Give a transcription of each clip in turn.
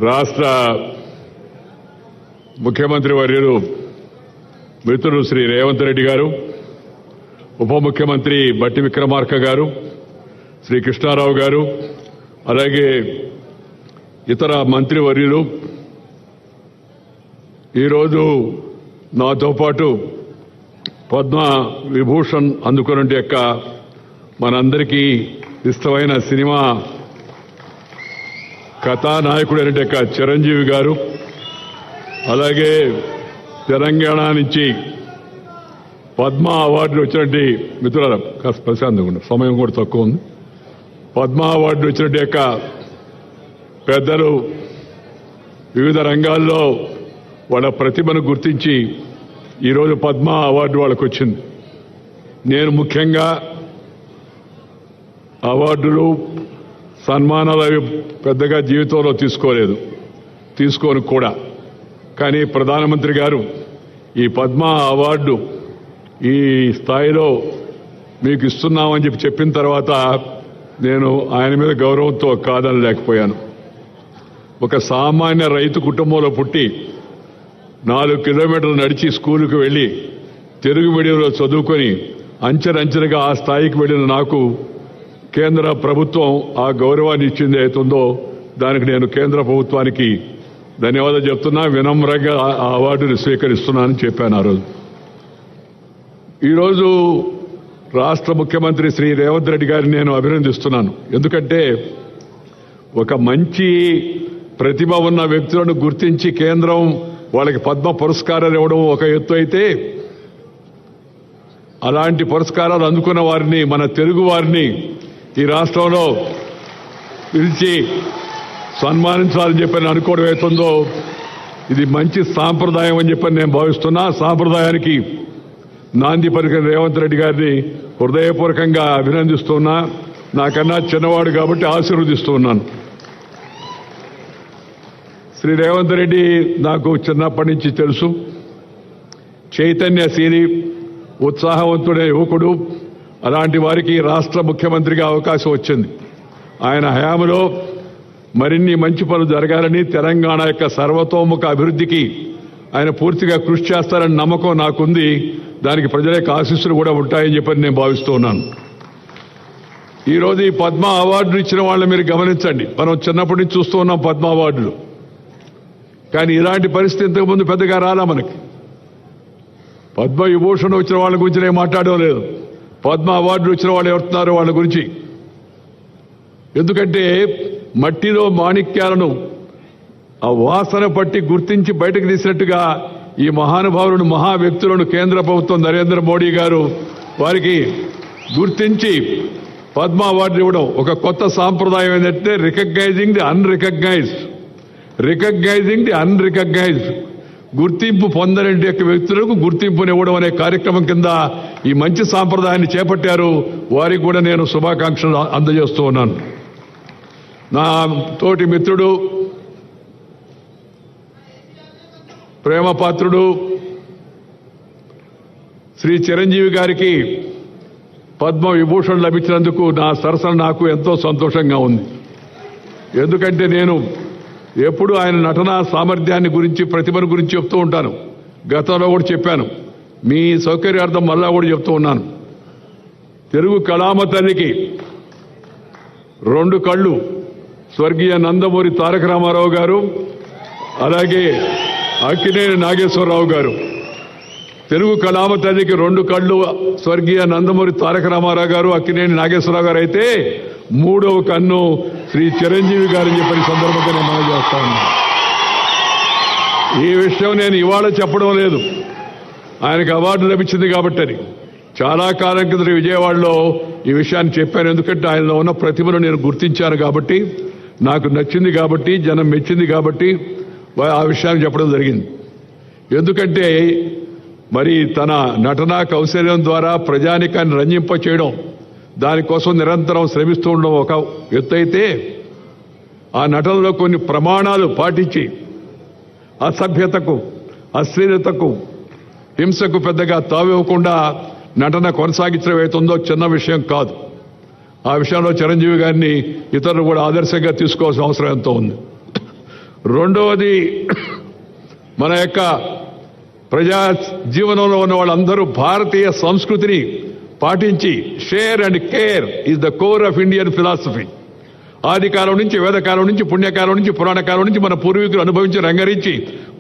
రాష్ట్ర ముఖ్యమంత్రి వర్యులు మిత్రులు శ్రీ రేవంత్ రెడ్డి గారు, ఉప ముఖ్యమంత్రి బట్టి విక్రమార్క గారు, శ్రీ కృష్ణారావు గారు, అలాగే ఇతర మంత్రివర్యులు ఈరోజు నాతో పాటు పద్మ విభూషణ్ అందుకున్న యొక్క మనందరికీ ఇష్టమైన సినిమా కథానాయకుడైన యొక్క చిరంజీవి గారు, అలాగే తెలంగాణ నుంచి పద్మ అవార్డులు వచ్చినట్టు మిత్రుల కాస్త ప్రశాంతంగా ఉన్నారు, సమయం కూడా తక్కువ ఉంది. పద్మ అవార్డులు వచ్చినట్టు యొక్క పెద్దలు వివిధ రంగాల్లో వాళ్ళ ప్రతిభను గుర్తించి ఈరోజు పద్మ అవార్డు వాళ్ళకు వచ్చింది. నేను ముఖ్యంగా అవార్డులు సన్మానాలు అవి పెద్దగా జీవితంలో తీసుకోను కూడా. కానీ ప్రధానమంత్రి గారు ఈ పద్మ అవార్డు ఈ స్థాయిలో మీకు ఇస్తున్నామని చెప్పిన తర్వాత నేను ఆయన మీద గౌరవంతో కాదనలేకపోయాను. ఒక సామాన్య రైతు కుటుంబంలో పుట్టి 4 కిలోమీటర్లు నడిచి స్కూలుకు వెళ్ళి తెలుగు మీడియంలో చదువుకొని అంచెలంచెలుగా ఆ స్థాయికి వెళ్ళిన నాకు కేంద్ర ప్రభుత్వం ఆ గౌరవాన్ని ఇచ్చింది అవుతుందో దానికి నేను కేంద్ర ప్రభుత్వానికి ధన్యవాదాలు చెప్తున్నా, వినమ్రంగా ఆ అవార్డును స్వీకరిస్తున్నానని చెప్పాను ఆ రోజు. ఈరోజు రాష్ట్ర ముఖ్యమంత్రి శ్రీ రేవంత్ రెడ్డి గారిని నేను అభినందిస్తున్నాను. ఎందుకంటే ఒక మంచి ప్రతిభ ఉన్న వ్యక్తులను గుర్తించి కేంద్రం వాళ్ళకి పద్మ పురస్కారాలు ఇవ్వడం ఒక ఎత్తు అయితే, అలాంటి పురస్కారాలు అందుకున్న వారిని, మన తెలుగు వారిని ఈ రాష్ట్రంలో పిలిచి సన్మానించాలని చెప్పని అనుకోవడం అవుతుందో ఇది మంచి సాంప్రదాయం అని చెప్పని నేను భావిస్తున్నా. సాంప్రదాయానికి నాంది పలికిన రేవంత్ రెడ్డి గారిని హృదయపూర్వకంగా అభినందిస్తున్నా. నాకన్నా చిన్నవాడు కాబట్టి ఆశీర్వదిస్తూ ఉన్నాను. శ్రీ రేవంత్ రెడ్డి నాకు చిన్నప్పటి నుంచి తెలుసు. చైతన్యశీలి, ఉత్సాహవంతుడైన యువకుడు. అలాంటి వారికి రాష్ట్ర ముఖ్యమంత్రిగా అవకాశం వచ్చింది. ఆయన హయాంలో మరిన్ని మంచి పనులు జరగాలని, తెలంగాణ యొక్క సర్వతోముఖ అభివృద్ధికి ఆయన పూర్తిగా కృషి చేస్తారని నమ్మకం నాకుంది. దానికి ప్రజల యొక్క ఆశీస్సులు కూడా ఉంటాయని చెప్పని నేను భావిస్తూ ఉన్నాను. ఈరోజు ఈ పద్మ అవార్డులు ఇచ్చిన వాళ్ళని మీరు గమనించండి. మనం చిన్నప్పటి నుంచి చూస్తూ ఉన్నాం పద్మ అవార్డులు. కానీ ఇలాంటి పరిస్థితి ఇంతకుముందు పెద్దగా రాలా మనకి. పద్మ విభూషణ్ వచ్చిన వాళ్ళ గురించి నేను మాట్లాడడం లేదు. పద్మ అవార్డులు వచ్చిన వాళ్ళు ఎవరుతున్నారో వాళ్ళ గురించి. ఎందుకంటే మట్టిలో మాణిక్యాలను ఆ వాసన పట్టి గుర్తించి బయటకు తీసినట్టుగా ఈ మహానుభావులను, మహా వ్యక్తులను కేంద్ర ప్రభుత్వం నరేంద్ర మోడీ గారు వారికి గుర్తించి పద్మ అవార్డు ఇవ్వడం ఒక కొత్త సాంప్రదాయం. ఏంటంటే రికగ్నైజింగ్ ది అన్రికగ్నైజ్డ్, గుర్తింపు పొందని యొక్క వ్యక్తులకు గుర్తింపునివ్వడం అనే కార్యక్రమం కింద ఈ మంచి సాంప్రదాయాన్ని చేపట్టారు. వారికి కూడా నేను శుభాకాంక్షలు అందజేస్తూ ఉన్నాను. నా తోటి మిత్రుడు, ప్రేమపాత్రుడు శ్రీ చిరంజీవి గారికి పద్మ విభూషణ్ లభించినందుకు నా సరసన నాకు ఎంతో సంతోషంగా ఉంది. ఎందుకంటే నేను ఎప్పుడు ఆయన నటనా సామర్థ్యాన్ని గురించి, ప్రతిభను గురించి చెప్తూ ఉంటాను. గతంలో కూడా చెప్పాను, మీ సౌకర్యార్థం మళ్ళా కూడా చెప్తూ ఉన్నాను. తెలుగు కళామ తల్లికి 2 కళ్ళు స్వర్గీయ నందమూరి తారక రామారావు గారు, అలాగే అక్కినేని నాగేశ్వరరావు గారు. తెలుగు కళామ తల్లికి 2 కళ్ళు స్వర్గీయ నందమూరి తారక రామారావు గారు, అక్కినేని నాగేశ్వరరావు గారు అయితే 3వ కన్ను శ్రీ చిరంజీవి గారని చెప్పిన సందర్భంగా నేను మనం చేస్తా ఉన్నాను. ఈ విషయం నేను ఇవాళ చెప్పడం లేదు, ఆయనకు అవార్డు లభించింది కాబట్టి అని. చాలా కాలం కింద విజయవాడలో ఈ విషయాన్ని చెప్పాను. ఎందుకంటే ఆయనలో ఉన్న ప్రతిభను నేను గుర్తించాను కాబట్టి, నాకు నచ్చింది కాబట్టి, జనం మెచ్చింది కాబట్టి ఆ విషయాన్ని చెప్పడం జరిగింది. ఎందుకంటే మరి తన నటనా కౌశల్యం ద్వారా ప్రజానికాన్ని రంజింప చేయడం, దానికోసం నిరంతరం శ్రమిస్తూ ఉండడం ఒక ఎత్తు అయితే, ఆ నటనలో కొన్ని ప్రమాణాలు పాటించి అసభ్యతకు, అశ్లీలతకు, హింసకు పెద్దగా తావివ్వకుండా నటన కొనసాగించడం అవుతుందో చిన్న విషయం కాదు. ఆ విషయంలో చిరంజీవి గారిని ఇతరులు కూడా ఆదర్శంగా తీసుకోవాల్సిన అవసరం ఎంతో ఉంది. రెండవది మన యొక్క ప్రజా జీవనంలో ఉన్న వాళ్ళందరూ భారతీయ సంస్కృతిని పాటించి share and care is the core of Indian philosophy. ఆదికాలం నుంచి, వేదకాలం నుంచి, పుణ్యకాలం నుంచి, పురాణకాలం నుంచి మన పూర్వీకులు అనుభవించి రంగరించి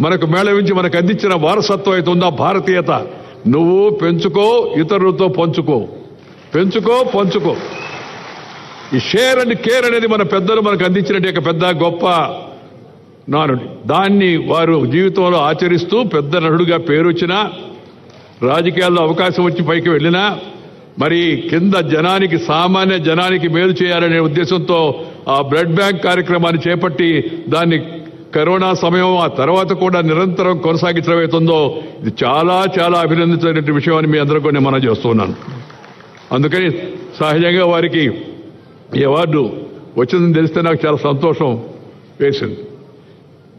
మనకు మేళవించి మనకు అందించిన వారసత్వం అయితే ఉందా భారతీయత, నువ్వు పెంచుకో, ఇతరులతో పంచుకో, పంచుకో. ఈ షేర్ అండ్ కేర్ అనేది మన పెద్దలు మనకు అందించినట్టు పెద్ద గొప్ప నానుడి. దాన్ని వారు జీవితంలో ఆచరిస్తూ పెద్ద నటుడుగా పేరు వచ్చినా, రాజకీయాల్లో అవకాశం వచ్చి పైకి వెళ్ళినా, మరి కింద జనానికి, సామాన్య జనానికి మేలు చేయాలనే ఉద్దేశంతో ఆ బ్లడ్ బ్యాంక్ కార్యక్రమాన్ని చేపట్టి దాన్ని కరోనా సమయం ఆ తర్వాత కూడా నిరంతరం కొనసాగించడం అవుతుందో ఇది చాలా చాలా అభినందించిన విషయం అని మీ అందరూ కూడా మనం చేస్తున్నాను. అందుకని సహజంగా వారికి ఈ అవార్డు వచ్చిందని తెలిస్తే నాకు చాలా సంతోషం వేసింది.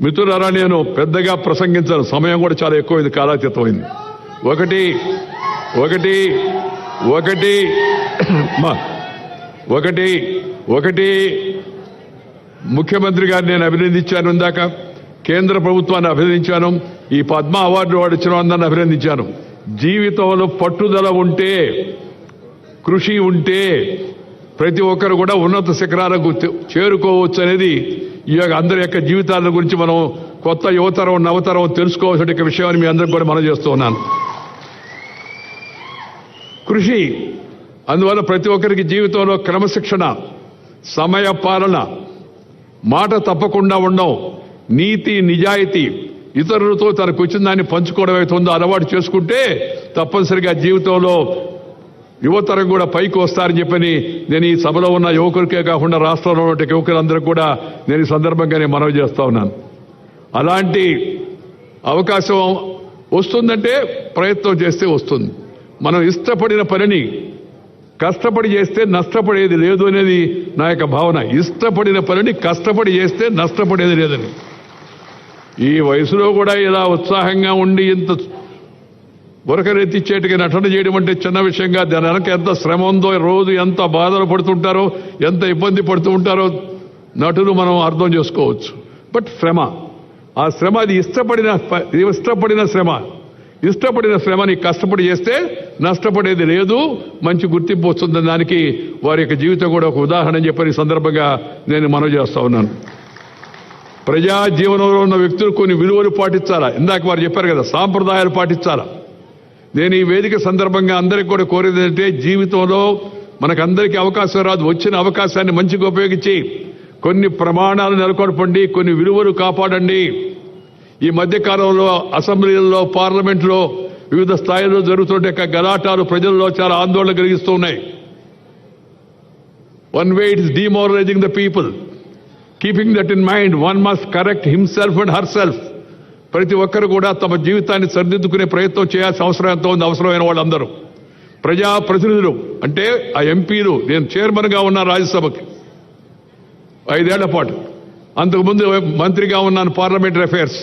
మిత్రులారా, నేను పెద్దగా ప్రసంగించాను, సమయం కూడా చాలా ఎక్కువైంది, కాలాతీతమైంది. ఒకటి ముఖ్యమంత్రి గారిని నేను అభినందించాను, ఇందాక కేంద్ర ప్రభుత్వాన్ని అభినందించాను, ఈ పద్మ అవార్డు వాడు ఇచ్చిన అందరిని అభినందించాను. జీవితంలో పట్టుదల ఉంటే, కృషి ఉంటే ప్రతి ఒక్కరు కూడా ఉన్నత శిఖరాలకు చేరుకోవచ్చు అనేది ఈ యొక్క అందరి యొక్క జీవితాల గురించి మనం కొత్త యువతరం, నవతరం తెలుసుకోవాల్సిన విషయాన్ని మీ అందరికి కూడా మనం చేస్తూ ఉన్నాను. కృషి, అందువల్ల ప్రతి ఒక్కరికి జీవితంలో క్రమశిక్షణ, సమయ పాలన, మాట తప్పకుండా ఉండడం, నీతి నిజాయితీ, ఇతరులతో తనకు వచ్చిన దాన్ని పంచుకోవడం అవుతుందో అలవాటు చేసుకుంటే తప్పనిసరిగా జీవితంలో యువతరం కూడా పైకి వస్తారని చెప్పని నేను ఈ సభలో ఉన్న యువకులకే కాకుండా రాష్ట్రంలో ఉన్న యువకులందరూ కూడా నేను ఈ సందర్భంగానే మనవి చేస్తా ఉన్నాను. అలాంటి అవకాశం వస్తుందంటే ప్రయత్నం చేస్తే వస్తుంది. మనం ఇష్టపడిన పనిని కష్టపడి చేస్తే నష్టపడేది లేదు అనేది నా యొక్క భావన. ఇష్టపడిన పనిని కష్టపడి చేస్తే నష్టపడేది లేదని. ఈ వయసులో కూడా ఇలా ఉత్సాహంగా ఉండి ఇంత ఉరకరెత్తిచ్చేట్టుగా నటన చేయడం అంటే చిన్న విషయంగా, దాని వెనక ఎంత శ్రమ ఉందో, రోజు ఎంత బాధలు పడుతుంటారో, ఎంత ఇబ్బంది పడుతూ ఉంటారో నటులు మనం అర్థం చేసుకోవచ్చు. బట్ శ్రమ, ఆ శ్రమ అది ఇష్టపడిన శ్రమని కష్టపడి చేస్తే నష్టపడేది లేదు, మంచి గుర్తింపు వస్తుంది. దానికి వారి యొక్క జీవితం కూడా ఒక ఉదాహరణ చెప్పని సందర్భంగా నేను మనవి చేస్తా ఉన్నాను. ప్రజా జీవనంలో ఉన్న వ్యక్తులు కొన్ని విలువలు పాటించాలా. ఇందాక వారు చెప్పారు కదా, సాంప్రదాయాలు పాటించాలా. నేను ఈ వేదిక సందర్భంగా అందరికీ కూడా కోరేది ఏంటంటే, జీవితంలో మనకందరికీ అవకాశం రాదు, వచ్చిన అవకాశాన్ని మంచిగా ఉపయోగించి కొన్ని ప్రమాణాలు నెలకొల్పండి, కొన్ని విలువలు కాపాడండి. ఈ మధ్యకాలంలో అసెంబ్లీలలో, పార్లమెంట్లో వివిధ స్థాయిల్లో జరుగుతుంటే గలాటాలు ప్రజల్లో చాలా ఆందోళన కలిగిస్తూ ఉన్నాయి. One way it is demoralising the people. Keeping that in mind, one must correct himself and herself. ప్రతి ఒక్కరు కూడా తమ జీవితాన్ని సరిదిద్దుకునే ప్రయత్నం చేయాల్సిన అవసరం ఎంతో ఉంది. అవసరమైన వాళ్ళందరూ ప్రజాప్రతినిధులు అంటే ఆ ఎంపీలు. నేను చైర్మన్గా ఉన్న రాజ్యసభకి 5 ఏళ్ల పాటు, అంతకుముందు మంత్రిగా ఉన్నాను పార్లమెంటరీ అఫైర్స్,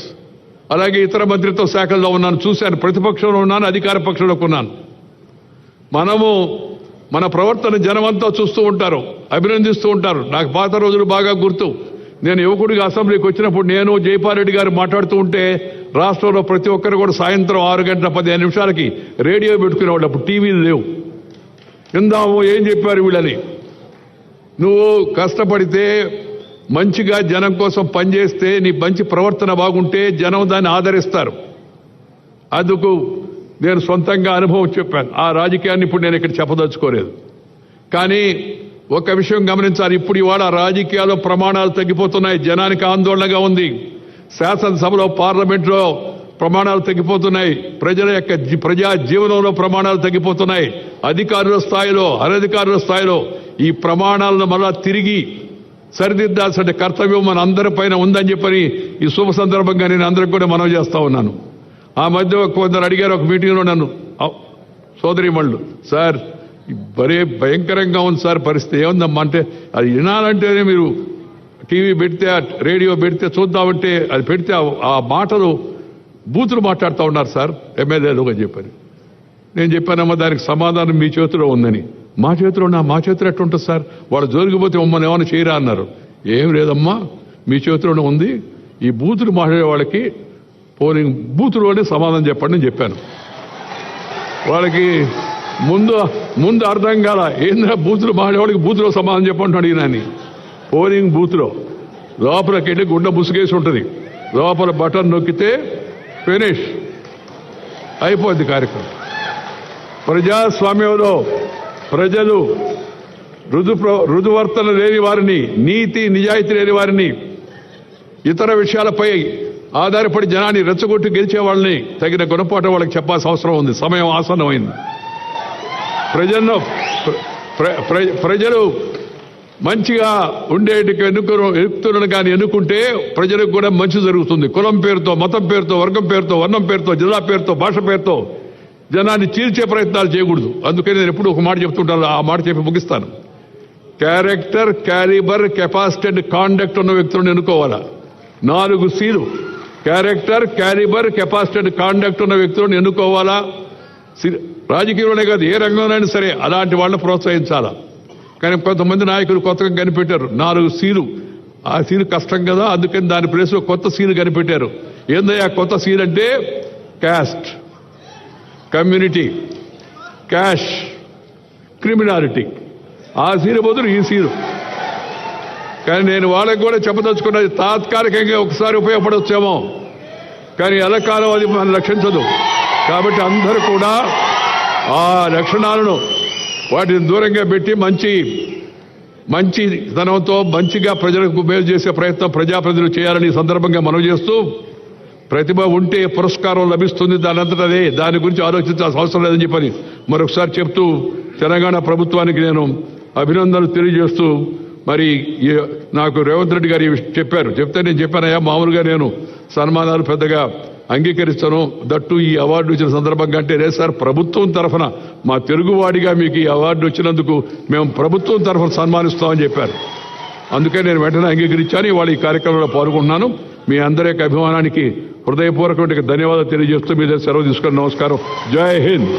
అలాగే ఇతర మంత్రిత్వ శాఖల్లో ఉన్నాను, చూశాను. ప్రతిపక్షంలో ఉన్నాను, అధికార పక్షంలో ఉన్నాను. మనము మన ప్రవర్తన జనమంతా చూస్తూ ఉంటారు, అభినందిస్తూ ఉంటారు. నాకు పాత రోజులు బాగా గుర్తు. నేను యువకుడిగా అసెంబ్లీకి వచ్చినప్పుడు నేను జైపాల్ గారు మాట్లాడుతూ ఉంటే రాష్ట్రంలో ప్రతి ఒక్కరు కూడా సాయంత్రం 6 గంటల 15 నిమిషాలకి రేడియో పెట్టుకునేవాళ్ళు. అప్పుడు టీవీలు లేవు. ఇందాము ఏం చెప్పారు వీళ్ళని, నువ్వు కష్టపడితే మంచిగా జనం కోసం పనిచేస్తే నీ మంచి ప్రవర్తన బాగుంటే జనం దాన్ని ఆదరిస్తారు. అందుకు నేను సొంతంగా అనుభవం చెప్పాను. ఆ రాజకీయాన్ని ఇప్పుడు నేను ఇక్కడ చెప్పదలుచుకోలేదు. కానీ ఒక విషయం గమనించాలి, ఇప్పుడు ఇవాళ రాజకీయాల్లో ప్రమాణాలు తగ్గిపోతున్నాయి, జనానికి ఆందోళనగా ఉంది. శాసనసభలో, పార్లమెంట్లో ప్రమాణాలు తగ్గిపోతున్నాయి, ప్రజల యొక్క ప్రజా జీవనంలో ప్రమాణాలు తగ్గిపోతున్నాయి. అధికారుల స్థాయిలో, అనధికారుల స్థాయిలో ఈ ప్రమాణాలను మళ్ళా తిరిగి సరిదిద్దాల్సిన కర్తవ్యం మన అందరిపైన ఉందని చెప్పని ఈ శుభ సందర్భంగా నేను అందరికి కూడా మనవి చేస్తా ఉన్నాను. ఆ మధ్య కొందరు అడిగారు ఒక మీటింగ్లో నన్ను, సోదరీమణులు, సార్ భలే భయంకరంగా ఉంది సార్ పరిస్థితి, ఏముందమ్మా అంటే, అది వినాలంటేనే మీరు టీవీ పెడితే, రేడియో పెడితే చూద్దామంటే అది పెడితే ఆ మాటలు బూతులు మాట్లాడుతూ ఉన్నారు సార్ ఎమ్మెల్యేలు అని చెప్పారు. నేను చెప్పానమ్మా దానికి సమాధానం మీ చేతిలో ఉందని. మా చేతిలో ఎట్టుంటుంది సార్, వాళ్ళు జోలికిపోతే మమ్మల్ని ఏమైనా చేయరా అన్నారు. ఏం లేదమ్మా, మీ చేతిలోనే ఉంది. ఈ బూతులు మాట్లాడే వాళ్ళకి పోలింగ్ బూతులోనే సమాధానం చెప్పండి అని చెప్పాను. వాళ్ళకి ముందు అర్థం కాల, ఏంద్రా బూతులు మాట్లాడేవాడికి బూతులో సమాధానం చెప్పండి అడిగినాని. పోలింగ్ బూత్లో లోపలికి వెళ్ళి గుండె ముసుగేసి ఉంటుంది, లోపల బటన్ నొక్కితే ఫినిష్ అయిపోద్ది కార్యక్రమం. ప్రజాస్వామ్యంలో ప్రజలు రుజువర్తన లేని వారిని, నీతి నిజాయితీ లేని వారిని, ఇతర విషయాలపై ఆధారపడి జనాన్ని రెచ్చగొట్టి గెలిచే వాళ్ళని తగిన గుణపాఠం వాళ్ళకి చెప్పాల్సిన అవసరం ఉంది. సమయం ఆసన్నమైంది. ప్రజలు మంచిగా ఉండేటికి ఎన్నుకున్నాను కానీ ఎన్నుకుంటే ప్రజలకు కూడా మంచి జరుగుతుంది. కులం పేరుతో, మతం పేరుతో, వర్గం పేరుతో, వర్ణం పేరుతో, జిల్లా పేరుతో, భాష పేరుతో జనాన్ని చీల్చే ప్రయత్నాలు చేయకూడదు. అందుకని నేను ఎప్పుడు ఒక మాట చెప్తుంటాను, ఆ మాట చెప్పి ముగిస్తాను. Character, calibre, capacity and conduct ఉన్న వ్యక్తులను ఎన్నుకోవాలా. 4 Cలు character, calibre, capacity and conduct ఉన్న వ్యక్తులను ఎన్నుకోవాలా. రాజకీయంలోనే కాదు, ఏ రంగంలోనైనా సరే అలాంటి వాళ్ళని ప్రోత్సహించాలా. కానీ కొంతమంది నాయకులు కొత్తగా కనిపెట్టారు 4 Cలు. ఆ సీలు కష్టం కదా, అందుకని దాని ప్లేస్లో కొత్త సీలు కనిపెట్టారు. ఏందయ్యా కొత్త సీల్ అంటే? Caste, community, cash, criminality. ఆ సీలు బదులు ఈ సీలు. కానీ నేను వాళ్ళకి కూడా చెప్పదలుచుకున్నది, తాత్కాలికంగా ఒకసారి ఉపయోగపడవచ్చేమో, కానీ ఎల్లకాలం అది మనం రక్షించదు. కాబట్టి అందరూ కూడా ఆ లక్షణాలను వాటిని దూరంగా పెట్టి మంచితనంతో మంచిగా ప్రజలకు మేలు చేసే ప్రయత్నం ప్రజాప్రతినిధులు చేయాలని సందర్భంగా మనవి చేస్తూ, ప్రతిభ ఉంటే పురస్కారం లభిస్తుంది, దానంతటదే, దాని గురించి ఆలోచించాల్సిన అవసరం లేదని చెప్పని మరొకసారి చెప్తూ తెలంగాణ ప్రభుత్వానికి నేను అభినందనలు తెలియజేస్తూ, మరి నాకు రేవంత్ రెడ్డి గారు చెప్తే నేను చెప్పానయ్యా, మామూలుగా నేను సన్మానాలు పెద్దగా అంగీకరిస్తాను, దట్టు ఈ అవార్డు వచ్చిన సందర్భంగా అంటే, లేదు సార్ ప్రభుత్వం తరఫున మా తెలుగువాడిగా మీకు ఈ అవార్డు వచ్చినందుకు మేము ప్రభుత్వం తరఫున సన్మానిస్తామని చెప్పారు. అందుకని నేను వెంటనే అంగీకరించాను. ఇవాళ ఈ కార్యక్రమంలో పాల్గొంటున్నాను. మీ అందరి యొక్క అభిమానానికి హృదయపూర్వకమైన ధన్యవాదాలు తెలియజేస్తూ మీద సెలవు తీసుకొని నమస్కారం. జై హింద్.